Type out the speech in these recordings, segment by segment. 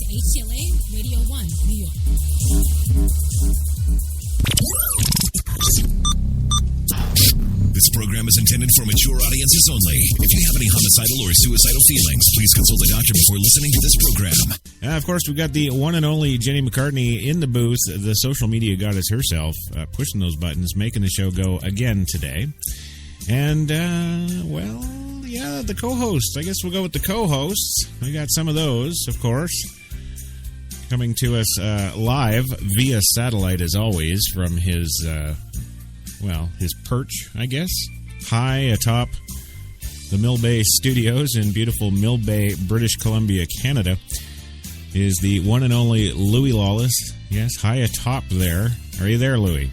HTLA Radio 1, New York. This program is intended for mature audiences only. If you have any homicidal or suicidal feelings, please consult a doctor before listening to this program. Of course, we've got the one and only Jenny McCartney in the booth, the social media goddess herself, pushing those buttons, making the show go again today. And, the co-hosts. I guess we'll go with the co-hosts. We got some of those, of course, coming to us live via satellite, as always, from his perch, I guess, high atop the Mill Bay Studios in beautiful Mill Bay, British Columbia, Canada, is the one and only Louis Lawless. Yes, high atop there. Are you there, Louis?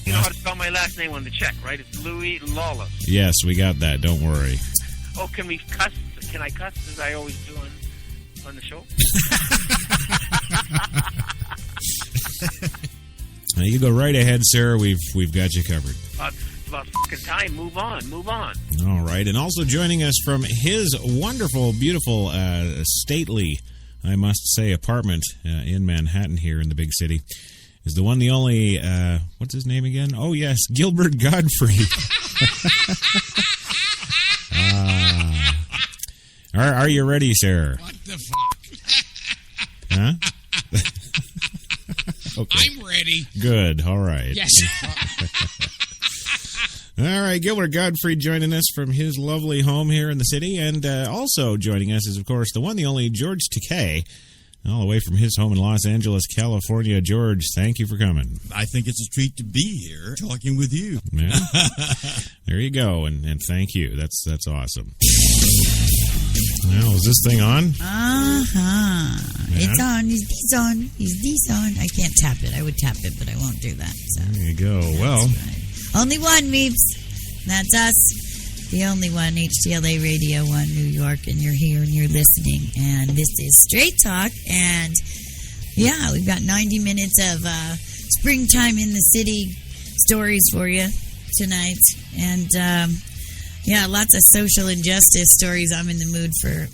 You know how to spell my last name on the check, right? It's Louis Lawless. Yes, we got that. Don't worry. Oh, can we cuss? Can I cuss as I always do on the show? Now you go right ahead, sir. We've got you covered. It's about fucking time. Move on. All right. And also joining us from his wonderful, beautiful, stately, I must say, apartment in Manhattan here in the big city is the one, the only, what's his name again? Oh, yes, Gilbert Godfrey. Are you ready, sir? What the fuck? Huh? Okay. I'm ready. Good. All right. Yes. All right. Gilbert Godfrey joining us from his lovely home here in the city. And also joining us is, of course, the one, the only George Takei, all the way from his home in Los Angeles, California. George, thank you for coming. I think it's a treat to be here talking with you. Yeah. There you go. And thank you. That's awesome. Now, is this thing on? Yeah. It's on. Is this on? Is this on? I can't tap it. I would tap it, but I won't do that. So. There you go. Well. Right. Only one, Meeps. That's us. The only one, HTLA Radio 1, New York. And you're here and you're listening. And this is Straight Talk. And, yeah, we've got 90 minutes of springtime in the city stories for you tonight. And, lots of social injustice stories. I'm in the mood for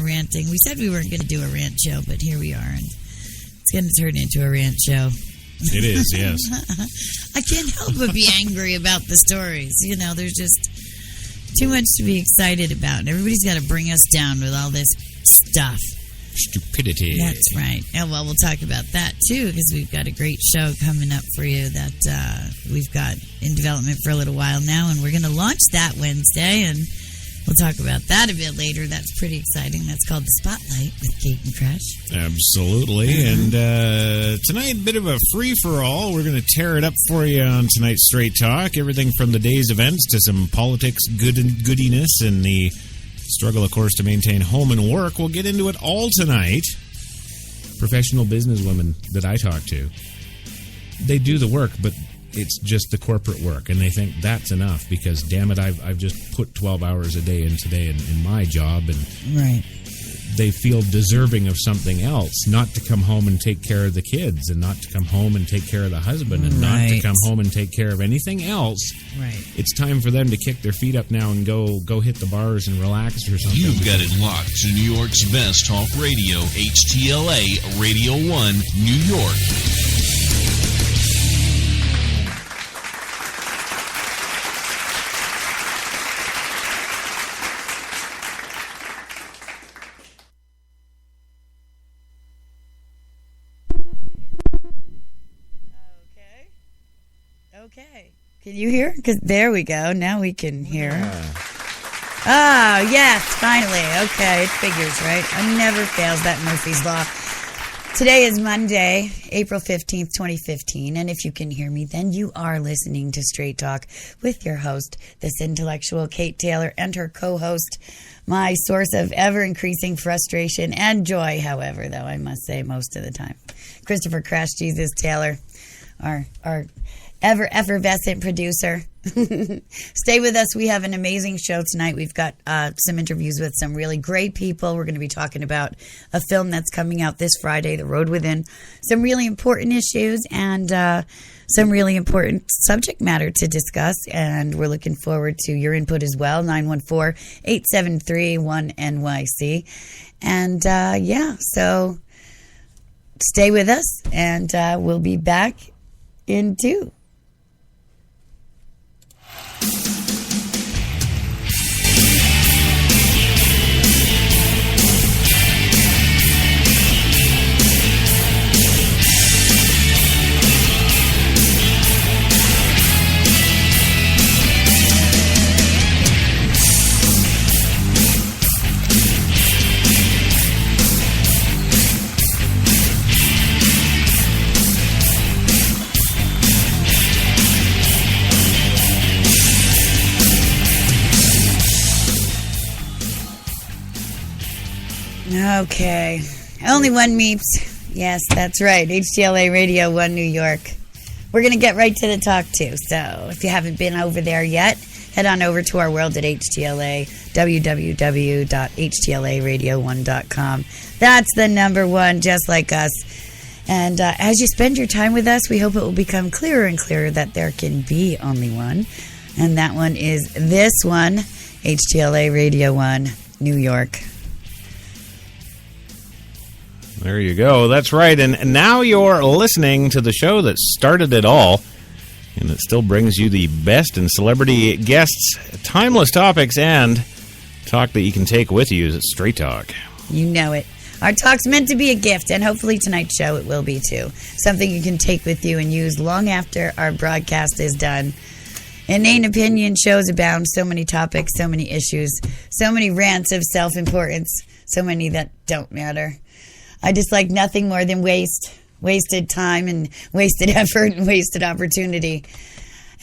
ranting. We said we weren't going to do a rant show, but here we are, and it's going to turn into a rant show. It is, yes. I can't help but be angry about the stories. You know, there's just too much to be excited about, and everybody's got to bring us down with all this stuff. Stupidity. That's right. And, well, we'll talk about that, too, because we've got a great show coming up for you that we've got in development for a little while now, and we're going to launch that Wednesday, and we'll talk about that a bit later. That's pretty exciting. That's called The Spotlight with Kate and Crush. Absolutely. And tonight, a bit of a free-for-all. We're going to tear it up for you on tonight's Straight Talk. Everything from the day's events to some politics goodiness and the struggle, of course, to maintain home and work. We'll get into it all tonight. Professional businesswomen that I talk to, they do the work, but it's just the corporate work, and they think that's enough because, damn it, I've just put 12 hours a day in today in my job, and right. They feel deserving of something else, not to come home and take care of the kids, and not to come home and take care of the husband, and not to come home and take care of anything else. Right. It's time for them to kick their feet up now and go hit the bars and relax or something. You've got it locked to New York's best talk radio, HTLA Radio 1, New York. Okay. Can you hear? Because there we go. Now we can hear. Oh, yes, finally. Okay, it figures, right? It never fails, that Murphy's Law. Today is Monday, April 15th, 2015, and if you can hear me, then you are listening to Straight Talk with your host, this intellectual Kate Taylor, and her co-host, my source of ever-increasing frustration and joy, however, though I must say most of the time, Christopher Crash Jesus Taylor, our ever effervescent producer. Stay with us. We have an amazing show tonight. We've got some interviews with some really great people. We're going to be talking about a film that's coming out this Friday, The Road Within, some really important issues and some really important subject matter to discuss. And we're looking forward to your input as well, 914-873-1NYC. And so stay with us, and we'll be back in 2. Okay. Only one Meeps. Yes, that's right. HTLA Radio 1 New York. We're going to get right to the talk, too. So if you haven't been over there yet, head on over to our world at HTLA, www.htlaradio1.com. That's the number one, just like us. And as you spend your time with us, we hope it will become clearer and clearer that there can be only one. And that one is this one, HTLA Radio 1 New York. There you go. That's right. And now you're listening to the show that started it all, and it still brings you the best in celebrity guests, timeless topics, and talk that you can take with you. It's Straight Talk. You know it. Our talk's meant to be a gift, and hopefully tonight's show it will be too. Something you can take with you and use long after our broadcast is done. Inane opinion shows abound. So many topics, so many issues, so many rants of self-importance, so many that don't matter. I just like nothing more than wasted time and wasted effort and wasted opportunity.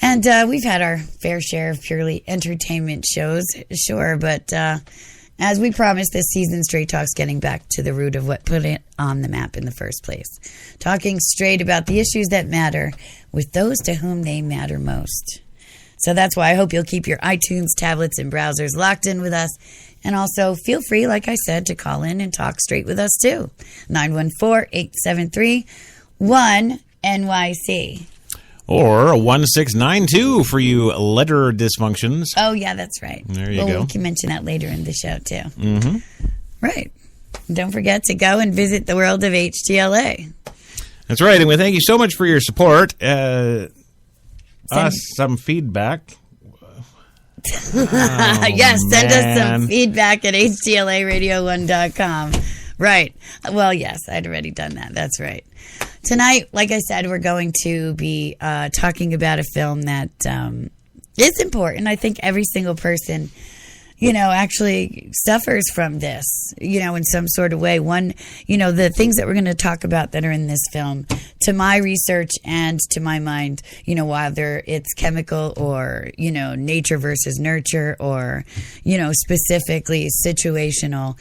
And we've had our fair share of purely entertainment shows, sure, but as we promised this season, Straight Talk's getting back to the root of what put it on the map in the first place. Talking straight about the issues that matter with those to whom they matter most. So that's why I hope you'll keep your iTunes, tablets, and browsers locked in with us. And also, feel free, like I said, to call in and talk straight with us, too. 914-873-1NYC. Or 1692 for you letter dysfunctions. Oh, yeah, that's right. There you go. We can mention that later in the show, too. Mm-hmm. Right. Don't forget to go and visit the world of HTLA. That's right, and we thank you so much for your support. Us some feedback. Yes, send us some feedback at HTLAradio1.com. Right. Well, yes, I'd already done that. That's right. Tonight, like I said, we're going to be talking about a film that is important. I think every single person, actually suffers from this, in some sort of way. One, the things that we're going to talk about that are in this film, to my research and to my mind, whether it's chemical or, nature versus nurture or, specifically situational,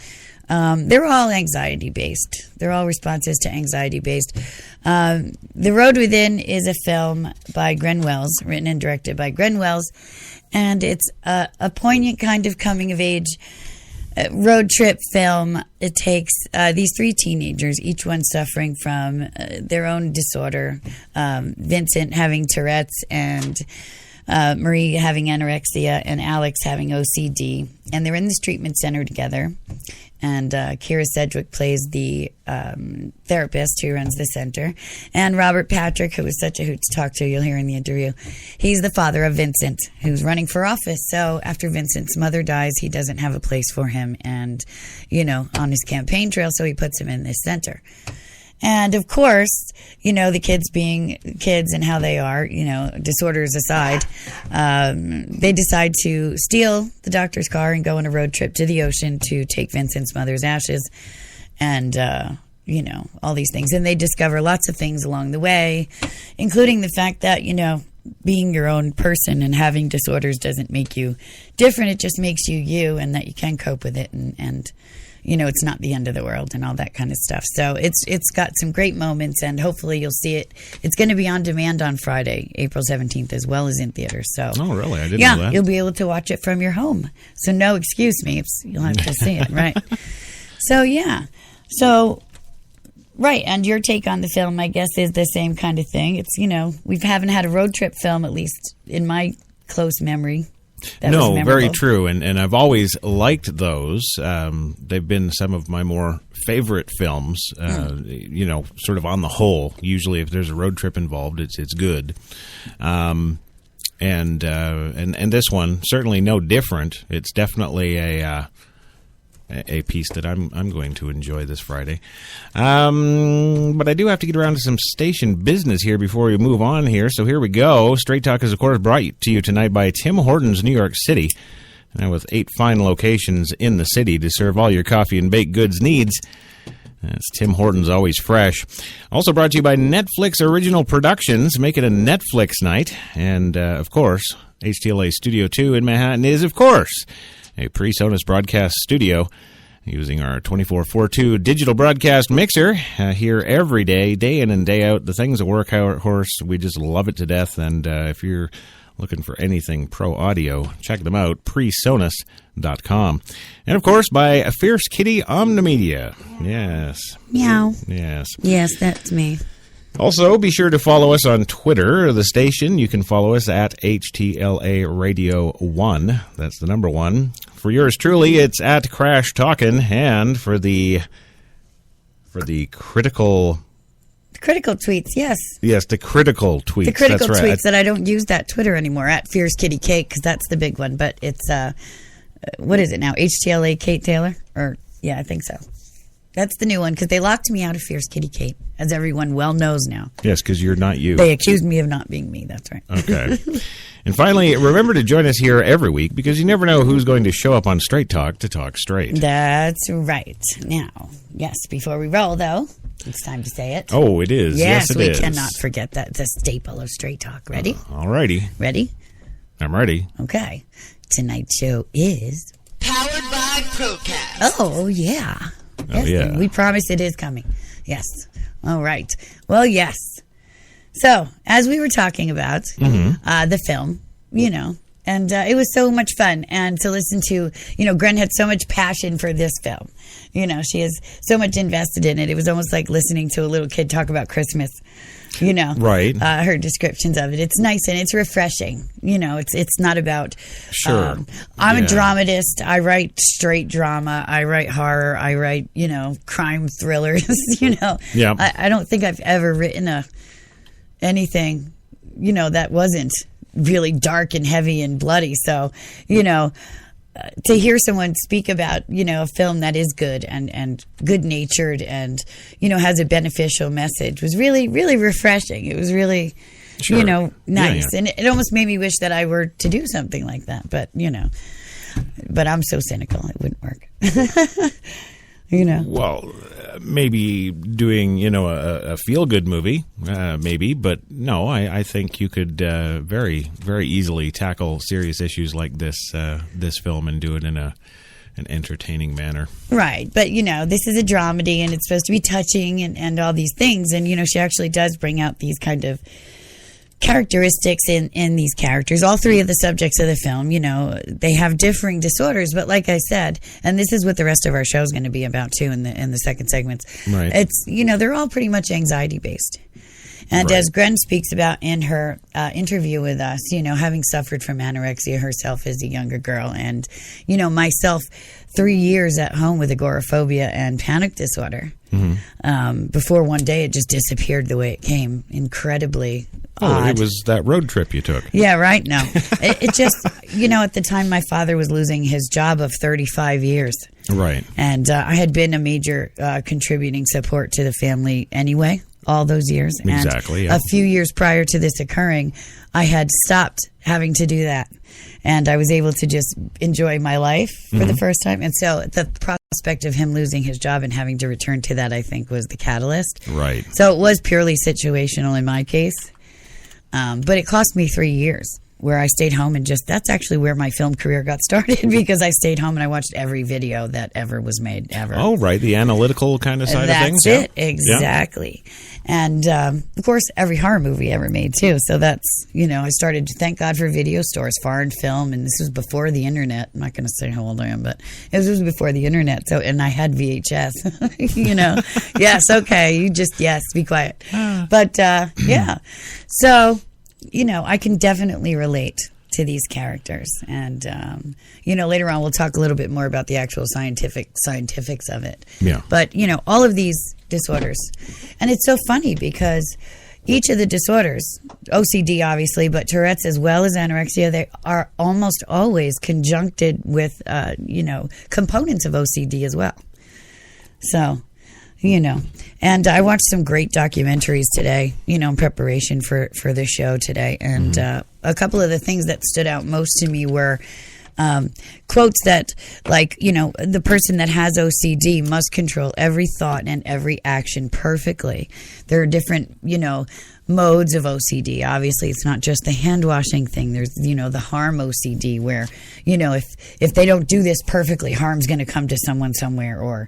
they're all anxiety-based. They're all responses to anxiety-based. The Road Within is a film by Gren, written and directed by Gren, and it's a poignant kind of coming-of-age road trip film. It takes these 3 teenagers, each one suffering from their own disorder, Vincent having Tourette's and Marie having anorexia and Alex having OCD, and they're in this treatment center together. And Kira Sedgwick plays the therapist who runs the center. And Robert Patrick, who was such a hoot to talk to, you'll hear in the interview, he's the father of Vincent, who's running for office. So after Vincent's mother dies, he doesn't have a place for him and, on his campaign trail, so he puts him in this center. And, of course, the kids being kids and how they are, disorders aside, they decide to steal the doctor's car and go on a road trip to the ocean to take Vincent's mother's ashes and, all these things. And they discover lots of things along the way, including the fact that, being your own person and having disorders doesn't make you different. It just makes you you, and that you can cope with it and it's not the end of the world and all that kind of stuff. So it's got some great moments, and hopefully you'll see it. It's going to be on demand on Friday, April 17th, as well as in theaters. So, oh, really? I didn't know that. Yeah, you'll be able to watch it from your home. So no excuse me. You'll have to see it, right? So, yeah. So, right, and your take on the film, I guess, is the same kind of thing. It's, we haven't had a road trip film, at least in my close memory. that was No, memorable? very true, and I've always liked those. They've been some of my more favorite films. Sort of on the whole. Usually, if there's a road trip involved, it's good. And this one certainly no different. It's definitely a piece that I'm going to enjoy this Friday. But I do have to get around to some station business here before we move on here. So here we go. Straight Talk is, of course, brought to you tonight by Tim Hortons, New York City. Now with 8 fine locations in the city to serve all your coffee and baked goods needs. That's Tim Hortons, always fresh. Also brought to you by Netflix Original Productions. Make it a Netflix night. And, of course, HTLA Studio 2 in Manhattan is, of course, a PreSonus broadcast studio using our 24/4/2 digital broadcast mixer here every day, day in and day out. The thing's a workhorse. We just love it to death. And if you're looking for anything pro audio, check them out, PreSonus.com. And, of course, by a Fierce Kitty Omnimedia. Yes. Meow. Yes. Yes, that's me. Also, be sure to follow us on Twitter, the station. You can follow us at HTLA Radio 1. That's the number 1. For yours truly, it's at Crash Talkin'. And for the critical... Critical tweets, yes. Yes, the critical tweets. The critical that's tweets right. that I don't use that Twitter anymore, at Fierce Kitty Kate, because that's the big one. But it's, what is it now? HTLA Kate Taylor? Or, yeah, I think so. That's the new one, because they locked me out of Fierce Kitty Kate, as everyone well knows now. Yes, because you're not you. They accused me of not being me, that's right. Okay. And finally, remember to join us here every week, because you never know who's going to show up on Straight Talk to talk straight. That's right. Now, yes, before we roll, though, it's time to say it. Oh, it is. Yes, it we is. cannot forget that. It's a staple of Straight Talk. Ready? All righty. Ready? I'm ready. Okay. Tonight's show is... Powered by Procast. Oh, yeah. Yes, yeah. we promise it is coming. Yes. All right. Well, yes. So, as we were talking about the film, and it was so much fun. And to listen to, Gren had so much passion for this film. She is so much invested in it. It was almost like listening to a little kid talk about Christmas. Right. Her descriptions of it. It's nice and it's refreshing. It's not about. Sure. I'm a dramatist. I write straight drama. I write horror. I write crime thrillers. Yeah. I don't think I've ever written anything that wasn't really dark and heavy and bloody. So to hear someone speak about, a film that is good and good-natured and, has a beneficial message was really, really refreshing. It was really, nice. Yeah. And it almost made me wish that I were to do something like that. But, but I'm so cynical, it wouldn't work. Well, maybe doing, a feel-good movie, maybe. But no, I think you could very, very easily tackle serious issues like this film and do it in an entertaining manner. Right. But, this is a dramedy and it's supposed to be touching and all these things. And, she actually does bring out these kind of characteristics in these characters. All 3 of the subjects of the film, they have differing disorders, but like I said, and this is what the rest of our show is going to be about too in the second segments. Right. It's they're all pretty much anxiety based. And Right. as Gren speaks about in her interview with us, having suffered from anorexia herself as a younger girl, and myself 3 years at home with agoraphobia and panic disorder. Before one day it just disappeared the way it came. Incredibly odd. It was that road trip you took. Yeah, right. No, it just, at the time my father was losing his job of 35 years. Right. And I had been a major contributing support to the family anyway, all those years. Exactly, And yeah. a few years prior to this occurring, I had stopped having to do that. And I was able to just enjoy my life for the first time. And so the prospect of him losing his job and having to return to that, I think, was the catalyst. Right. So it was purely situational in my case. But it cost me 3 years where I stayed home and that's actually where my film career got started because I stayed home and I watched every video that ever was made ever. Oh, right. The analytical kind of side of things. That's it. Yeah. Exactly. Yeah. And, of course, every horror movie ever made, too. So that's, I started to thank God for video stores, foreign film, and this was before the internet. I'm not going to say how old I am, but it was before the internet. So, and I had VHS, Yes, okay. Yes, be quiet. But, yeah. So, I can definitely relate to these characters. And, later on we'll talk a little bit more about the actual scientifics of it. Yeah. But, all of these disorders. And it's so funny because each of the disorders, OCD obviously, but Tourette's as well as anorexia, they are almost always conjuncted with, components of OCD as well. So, and I watched some great documentaries today, in preparation for the show today. And a couple of the things that stood out most to me were quotes that, like, the person that has OCD must control every thought and every action perfectly. There are different, modes of OCD. Obviously, it's not just the hand washing thing. There's, the harm OCD where, if they don't do this perfectly, harm's going to come to someone somewhere. Or,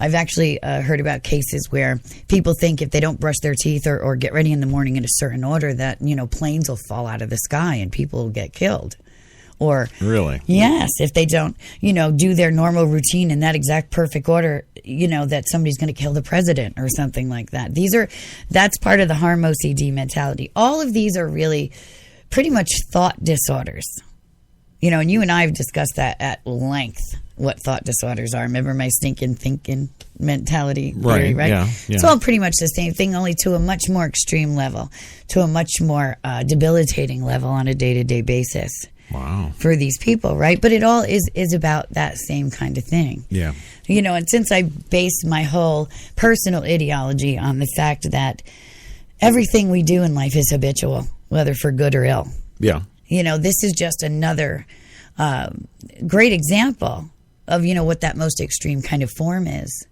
I've actually heard about cases where people think if they don't brush their teeth or get ready in the morning in a certain order that, planes will fall out of the sky and people will get killed. Or really, yes, if they don't, do their normal routine in that exact perfect order, that somebody's going to kill the president or something like that. That's part of the harm OCD mentality. All of these are really pretty much thought disorders. And you and I have discussed that at length, what thought disorders are. Remember my stinking thinking mentality theory, right? Yeah. It's all pretty much the same thing, only to a much more extreme level, to a much more debilitating level on a day-to-day basis. Wow. For these people, right? But it all is about that same kind of thing. Yeah. And since I base my whole personal ideology on the fact that everything we do in life is habitual, whether for good or ill. Yeah. This is just another great example of, what that most extreme kind of form is.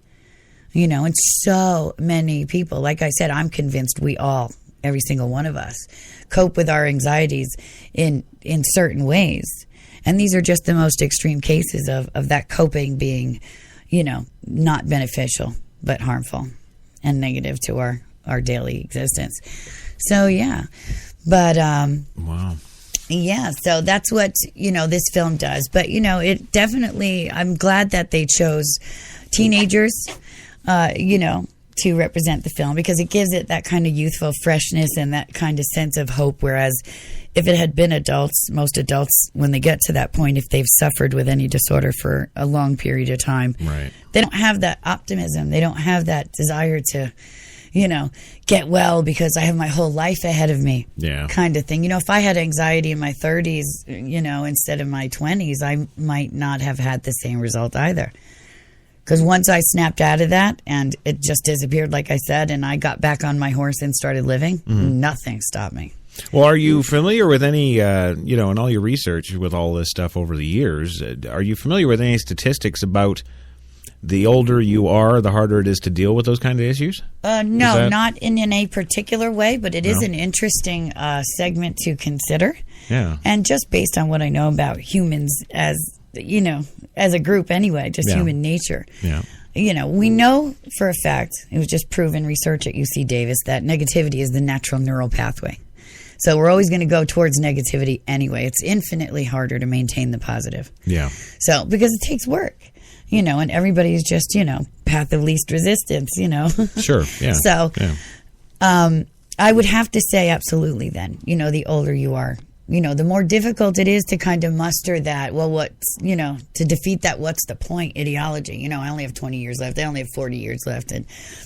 And so many people, like I said, I'm convinced we all, every single one of us, cope with our anxieties in certain ways. And these are just the most extreme cases of that coping being, not beneficial, but harmful and negative to our daily existence. So, yeah. But, wow. Yeah, so that's what, this film does. But, it definitely, I'm glad that they chose teenagers, to represent the film, because it gives it that kind of youthful freshness and that kind of sense of hope. Whereas if it had been adults, most adults, when they get to that point, if they've suffered with any disorder for a long period of time, right, they don't have that optimism. They don't have that desire to, get well because I have my whole life ahead of me, kind of thing. If I had anxiety in my 30s, instead of my 20s, I might not have had the same result either. Because once I snapped out of that and it just disappeared, like I said, and I got back on my horse and started living, nothing stopped me. Well, are you familiar with any, in all your research with all this stuff over the years, are you familiar with any statistics about the older you are, the harder it is to deal with those kind of issues? No, not in any particular way, but it is an interesting segment to consider. Yeah. And just based on what I know about humans as a group anyway, just human nature. Yeah. We know for a fact, it was just proven research at UC Davis, that negativity is the natural neural pathway. So we're always going to go towards negativity anyway. It's infinitely harder to maintain the positive. Yeah. So, because it takes work, and everybody's just, path of least resistance, Sure, yeah. So, I would have to say absolutely then, the older you are, the more difficult it is to kind of muster that, well, what's, to defeat that what's the point ideology. I only have 20 years left. I only have 40 years left. And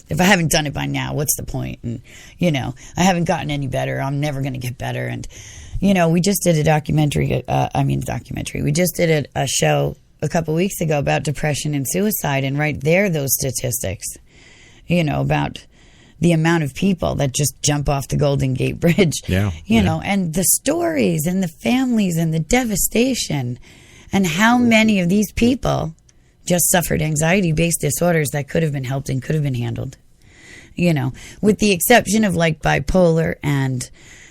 if I haven't done it by now, what's the point? And, I haven't gotten any better. I'm never going to get better. And, we just did a documentary. We just did a show a couple weeks ago about depression and suicide. And right there, those statistics, about the amount of people that just jump off the Golden Gate Bridge, and the stories and the families and the devastation, and how many of these people just suffered anxiety-based disorders that could have been helped and could have been handled, with the exception of like bipolar and,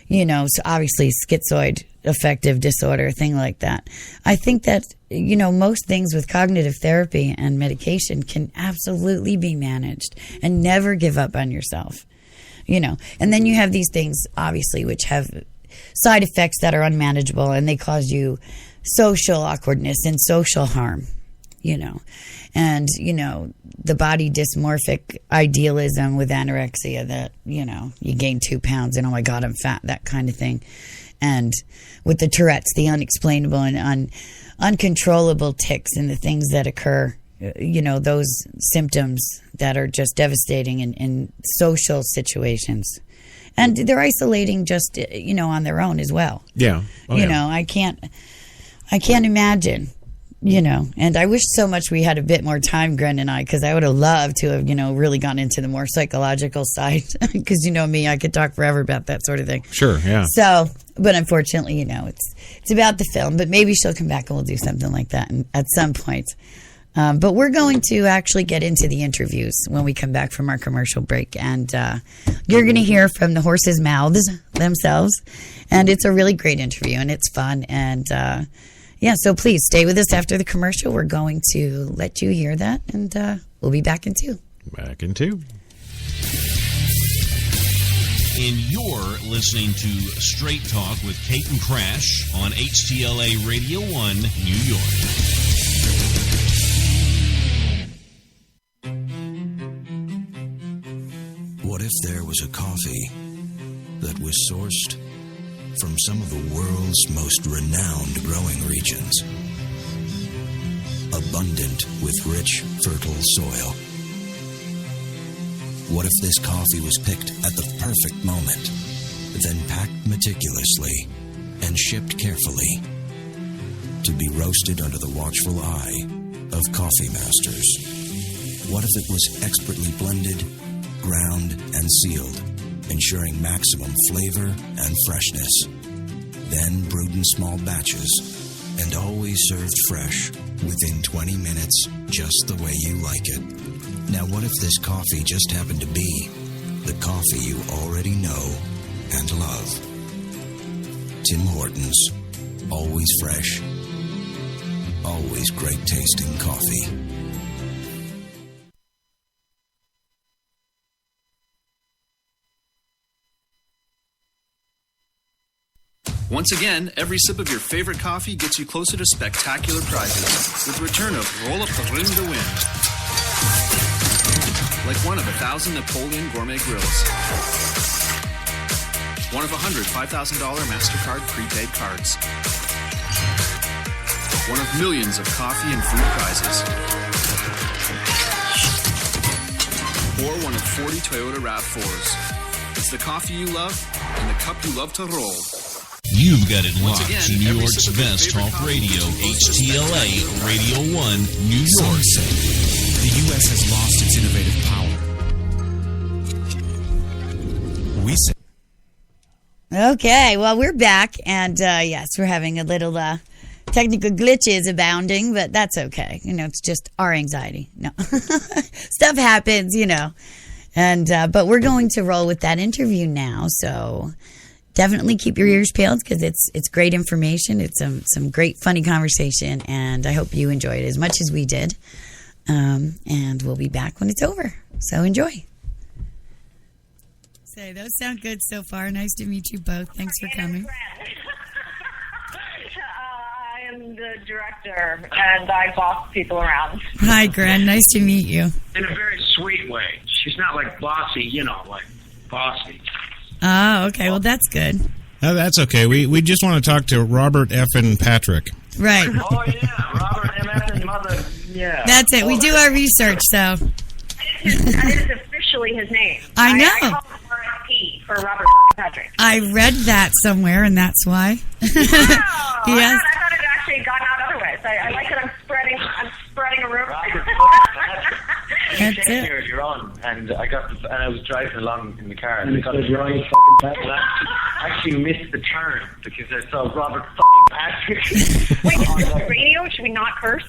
so obviously schizoid affective disorder, thing like that. I think that, most things with cognitive therapy and medication can absolutely be managed, and never give up on yourself, and then you have these things, obviously, which have side effects that are unmanageable, and they cause you social awkwardness and social harm, and, the body dysmorphic idealism with anorexia that, you gain 2 pounds and, oh my God, I'm fat, that kind of thing. and with the Tourette's, the unexplainable and uncontrollable tics and the things that occur, those symptoms that are just devastating in social situations. And they're isolating just, on their own as well. Yeah. I can't imagine, and I wish so much we had a bit more time, Gren and I, because I would have loved to have, really gone into the more psychological side, because me, I could talk forever about that sort of thing. Sure, yeah. So, but unfortunately, it's about the film, but maybe she'll come back and we'll do something like that at some point. But we're going to actually get into the interviews when we come back from our commercial break. And you're going to hear from the horses' mouths themselves. And it's a really great interview, and it's fun. And, so please stay with us after the commercial. We're going to let you hear that, and we'll be back in 2. Back in 2. And you're listening to Straight Talk with Kate and Crash on HTLA Radio 1, New York. What if there was a coffee that was sourced from some of the world's most renowned growing regions, abundant with rich, fertile soil? What if this coffee was picked at the perfect moment, then packed meticulously and shipped carefully to be roasted under the watchful eye of coffee masters? What if it was expertly blended, ground, and sealed, ensuring maximum flavor and freshness, then brewed in small batches and always served fresh within 20 minutes, just the way you like it? Now, what if this coffee just happened to be the coffee you already know and love? Tim Hortons, always fresh, always great tasting coffee. Once again, every sip of your favorite coffee gets you closer to spectacular prizes with the return of Roll Up the Ring to Win. Like one of 1,000 Napoleon Gourmet Grills. One of 100 $5,000 MasterCard prepaid cards. One of millions of coffee and food prizes. Or one of 40 Toyota RAV4s. It's the coffee you love and the cup you love to roll. You've got it locked to New York's best talk radio, HTLA Radio 1, New York. Some say the U.S. has lost its innovative power. We say. Okay, well, we're back, and yes, we're having a little technical glitches abounding, but that's okay. It's just our anxiety. No, stuff happens, and but we're going to roll with that interview now, so definitely keep your ears peeled because it's great information. It's some great, funny conversation, and I hope you enjoy it as much as we did. And we'll be back when it's over. So enjoy. So those sound good so far. Nice to meet you both. Thanks for coming. I am the director, and I boss people around. Hi, Gren. Nice to meet you. In a very sweet way. She's not like bossy, like bossy. Oh, okay. Well, that's good. Oh, that's okay. We just want to talk to Robert F. and Patrick. Right. Oh, yeah. Robert M.F. and Mother. Yeah. That's it. We do our research, so. That is officially his name. I know. I call him RFP for Robert Patrick. I read that somewhere, and that's why. Wow. Yes. I thought it actually got out otherwise. I like that I'm spreading a rumor. That's it. Here, you're on, and I was driving along in the car, and I actually missed the turn because I saw Robert fucking Patrick. Wait, is this radio? Should we not curse?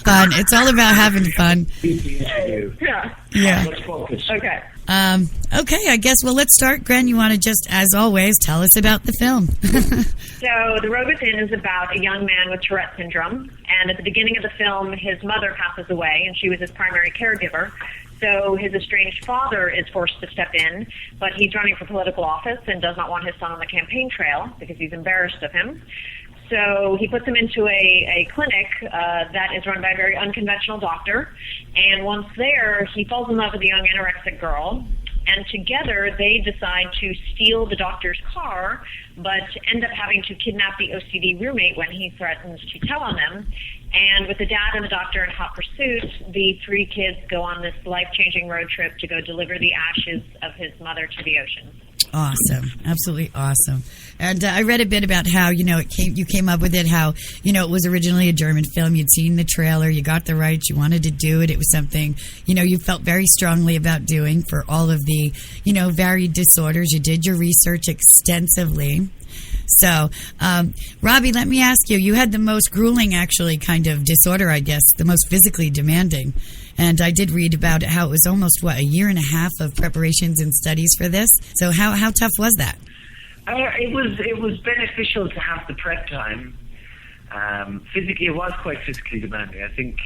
Fun. It's all about having fun. Yeah. Let's focus. Okay. Okay, I guess, well, let's start. Gren, you want to just, as always, tell us about the film. So, The Road Within is about a young man with Tourette syndrome, and at the beginning of the film, his mother passes away, and she was his primary caregiver. So his estranged father is forced to step in, but he's running for political office and does not want his son on the campaign trail because he's embarrassed of him. So he puts him into a clinic that is run by a very unconventional doctor. And once there, he falls in love with a young anorexic girl And together, they decide to steal the doctor's car, but end up having to kidnap the OCD roommate when he threatens to tell on them. And with the dad and the doctor in hot pursuit, the three kids go on this life-changing road trip to go deliver the ashes of his mother to the ocean. Awesome. Absolutely awesome. And I read a bit about how, you came up with it, how, it was originally a German film. You'd seen the trailer, you got the rights, you wanted to do it. It was something, you felt very strongly about doing for all of the, varied disorders. You did your research extensively. So, Robbie, let me ask you, you had the most grueling, actually, kind of disorder, I guess, the most physically demanding. And I did read about how it was almost, a year and a half of preparations and studies for this. So how tough was that? It was beneficial to have the prep time. Physically, it was quite physically demanding. I think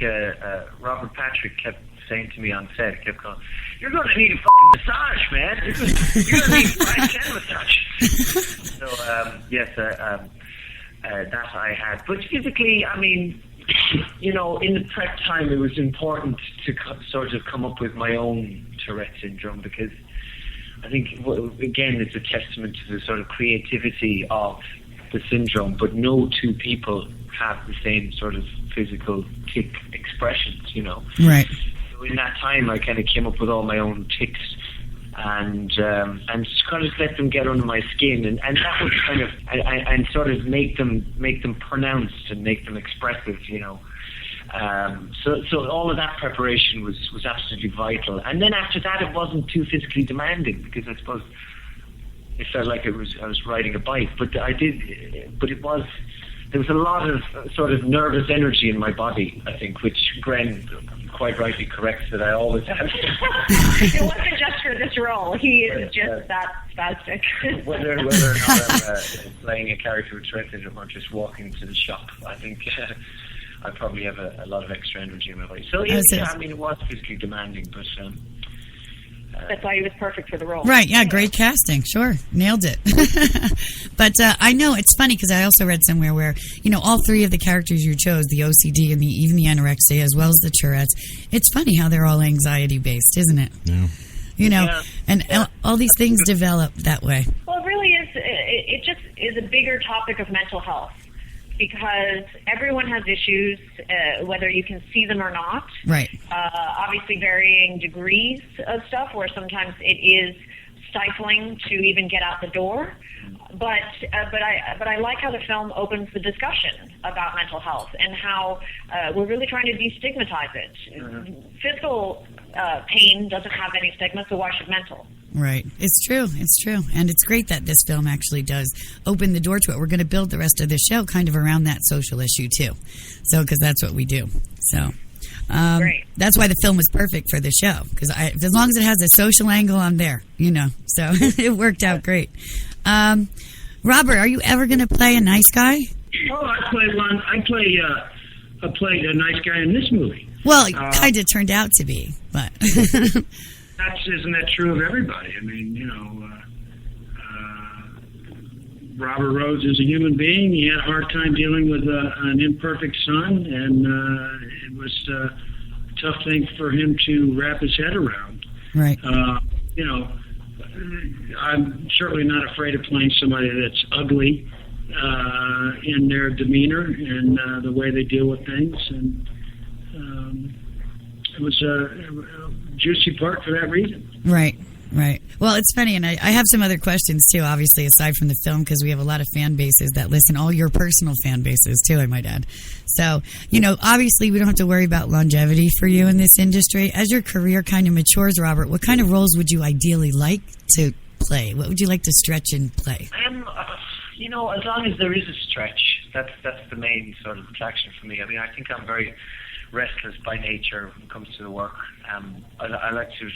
Robert Patrick kept saying to me on set, kept going, "You're going to need a fucking massage, man. You're going to need a 5-10 massage." So, yes, that I had. But physically, I mean, in the prep time, it was important to sort of come up with my own Tourette syndrome, because I think, again, it's a testament to the sort of creativity of the syndrome, but no two people have the same sort of physical tic expressions, Right. So in that time, I kind of came up with all my own tics and just kind of let them get under my skin, and that was kind of and sort of make them pronounced and make them expressive, So all of that preparation was absolutely vital. And then after that, it wasn't too physically demanding, because I suppose it felt like I was riding a bike. But there was a lot of sort of nervous energy in my body, I think, which Gren quite rightly corrects that I always have. It wasn't just for this role. He is just that spastic. Whether or not I'm playing a character with Tourette syndrome or just walking to the shop, I think I probably have a lot of extra energy in my body. So, yeah, I mean, it was physically demanding, but... that's why he was perfect for the role. Right, yeah, great casting, sure. Nailed it. But I know, it's funny, because I also read somewhere where, all three of the characters you chose, the OCD and even the anorexia, as well as the Tourette's, it's funny how they're all anxiety-based, isn't it? Yeah. All these things develop that way. Well, it really is. It just is a bigger topic of mental health, because everyone has issues, whether you can see them or not. Right. Obviously, varying degrees of stuff, where sometimes it is stifling to even get out the door. But I like how the film opens the discussion about mental health, and how we're really trying to destigmatize it. Mm-hmm. Physical pain doesn't have any stigma, so why should mental? Right. It's true. And it's great that this film actually does open the door to it. We're going to build the rest of the show kind of around that social issue, too. So, because that's what we do. So, that's why the film was perfect for the show. Because as long as it has a social angle, I'm there, So, it worked out great. Robert, are you ever going to play a nice guy? Oh, I played a nice guy in this movie. Well, it kind of turned out to be, but... Isn't that true of everybody? I mean, Robert Rhodes is a human being. He had a hard time dealing with an imperfect son, and it was a tough thing for him to wrap his head around. Right. I'm certainly not afraid of playing somebody that's ugly in their demeanor and the way they deal with things, and it was a juicy part for that reason. Right. Well, it's funny, and I have some other questions, too, obviously, aside from the film, because we have a lot of fan bases that listen, all your personal fan bases, too, I might add. So, obviously, we don't have to worry about longevity for you in this industry. As your career kind of matures, Robert, what kind of roles would you ideally like to play? What would you like to stretch and play? As long as there is a stretch, that's the main sort of attraction for me. I mean, I think I'm very restless by nature when it comes to the work. I like to,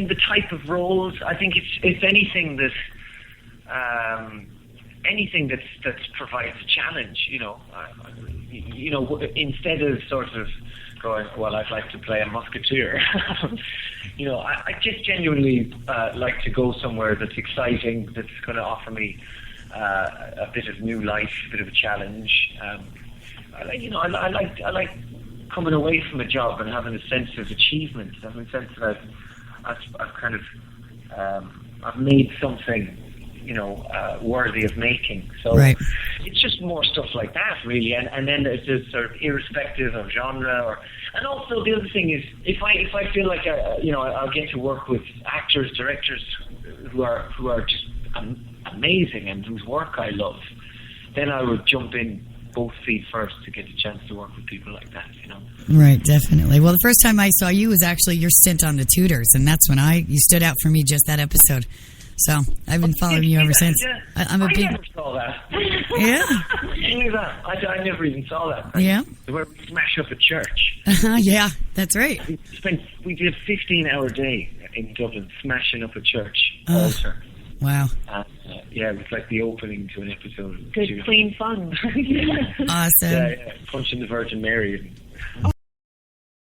the type of roles. I think it's anything that provides a challenge. Instead of sort of going, well, I'd like to play a musketeer. I just genuinely like to go somewhere that's exciting, that's going to offer me a bit of new life, a bit of a challenge. I like coming away from a job and having a sense of achievement, having a sense that I've kind of I've made something, worthy of making. So it's just more stuff like that, really. And then it's just sort of irrespective of genre, and also the other thing is if I feel like I'll get to work with actors, directors who are just amazing and whose work I love, then I would jump in both feet first to get a chance to work with people like that, Right, definitely. Well, the first time I saw you was actually your stint on The Tudors, and that's when you stood out for me, just that episode. So I've been following you ever since. I'm a big. I never saw that. Yeah. I never even saw that. Yeah. Where we smash up a church. Yeah, that's right. We did a 15-hour day in Dublin smashing up a church altar. Wow. It was like the opening to an episode. Good, clean fun. Awesome. Yeah, punching the Virgin Mary.